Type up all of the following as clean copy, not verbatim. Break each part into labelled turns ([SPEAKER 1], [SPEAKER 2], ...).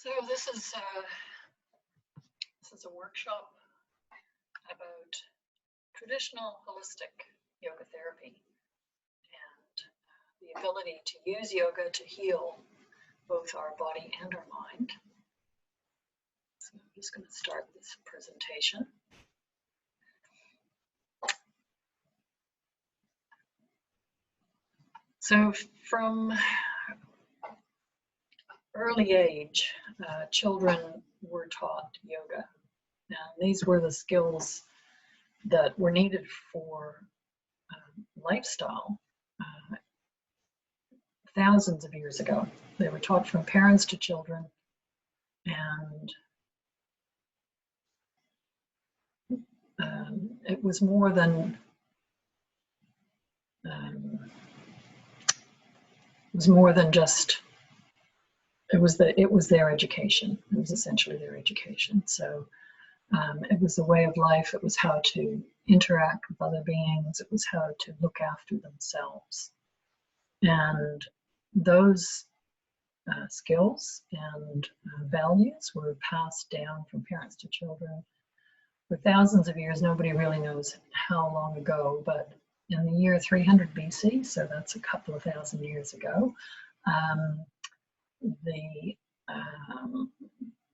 [SPEAKER 1] So this is a workshop about traditional holistic yoga therapy and the ability to use yoga to heal both our body and our mind. So I'm just going to start this presentation. So from early age, children were taught yoga, and these were the skills that were needed for lifestyle thousands of years ago. They were taught from parents to children, and it was more than just. It was their education. It was essentially their education. So it was the way of life. It was how to interact with other beings. It was how to look after themselves. And those skills and values were passed down from parents to children for thousands of years. Nobody really knows how long ago, but in the year 300 BC, so that's a couple of thousand years ago,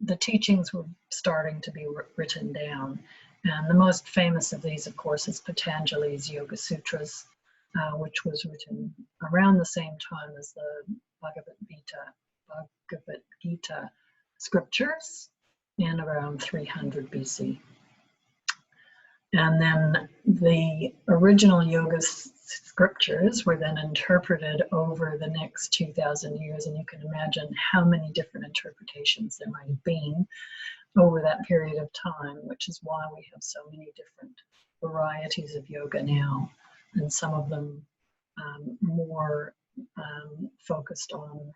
[SPEAKER 1] the teachings were starting to be written down. And the most famous of these, of course, is Patanjali's Yoga Sutras, which was written around the same time as the Bhagavad Gita scriptures in around 300 BC. And then the original yoga scriptures were then interpreted over the next 2,000 years, and you can imagine how many different interpretations there might have been over that period of time, which is why we have so many different varieties of yoga now, and some of them more focused on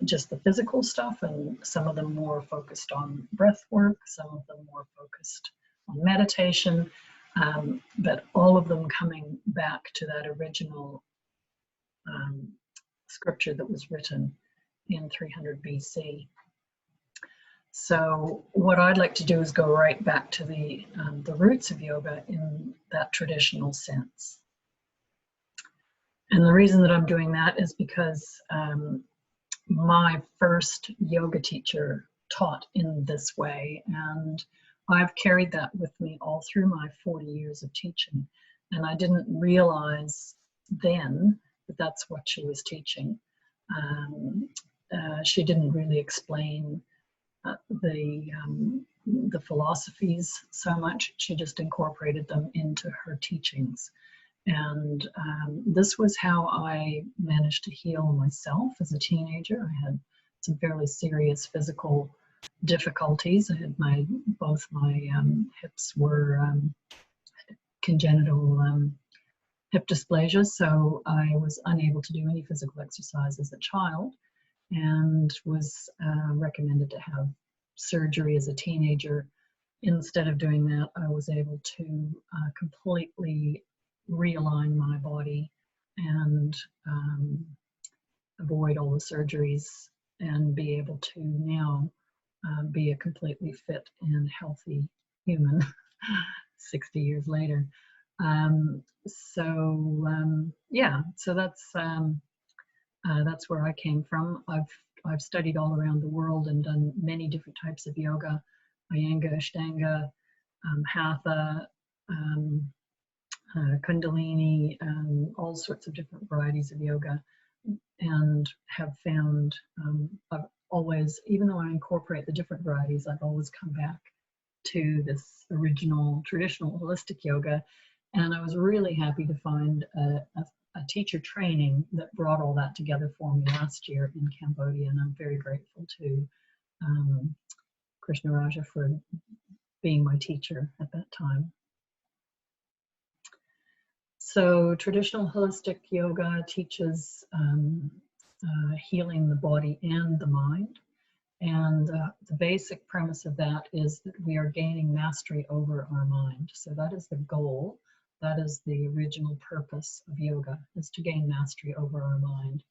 [SPEAKER 1] just the physical stuff, and some of them more focused on breath work, some of them more focused on meditation, but all of them coming back to that original scripture that was written in 300 BC. So what I'd like to do is go right back to the roots of yoga in that traditional sense. And the reason that I'm doing that is because my first yoga teacher taught in this way, and I've carried that with me all through my 40 years of teaching. And I didn't realize then that that's what she was teaching. She didn't really explain the philosophies so much. She just incorporated them into her teachings. And this was how I managed to heal myself as a teenager. I had some fairly serious physical difficulties. I had both my hips were congenital hip dysplasia, so I was unable to do any physical exercise as a child, and was recommended to have surgery as a teenager. Instead of doing that, I was able to completely realign my body and avoid all the surgeries, and be able to now be a completely fit and healthy human 60 years later. Yeah, so that's where I came from. I've studied all around the world and done many different types of yoga: Iyengar, Ashtanga, Hatha, Kundalini, all sorts of different varieties of yoga, and have found I've always, even though I incorporate the different varieties, I've always come back to this original traditional holistic yoga. And I was really happy to find a teacher training that brought all that together for me last year in Cambodia, and I'm very grateful to Krishna Raja for being my teacher at that time. So traditional holistic yoga teaches healing the body and the mind. And the basic premise of that is that we are gaining mastery over our mind. So that is the goal. That is the original purpose of yoga, is to gain mastery over our mind.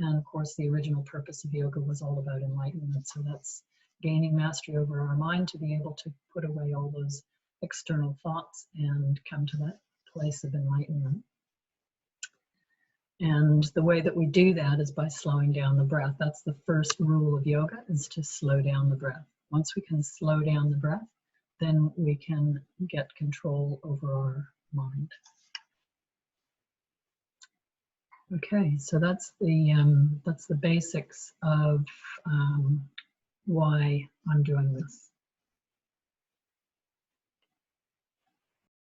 [SPEAKER 1] And of course, the original purpose of yoga was all about enlightenment. So that's gaining mastery over our mind to be able to put away all those external thoughts and come to that place of enlightenment. And the way that we do that is by slowing down the breath. That's the first rule of yoga, is to slow down the breath. Once we can slow down the breath, then we can get control over our mind. Okay, so that's the basics of why I'm doing this.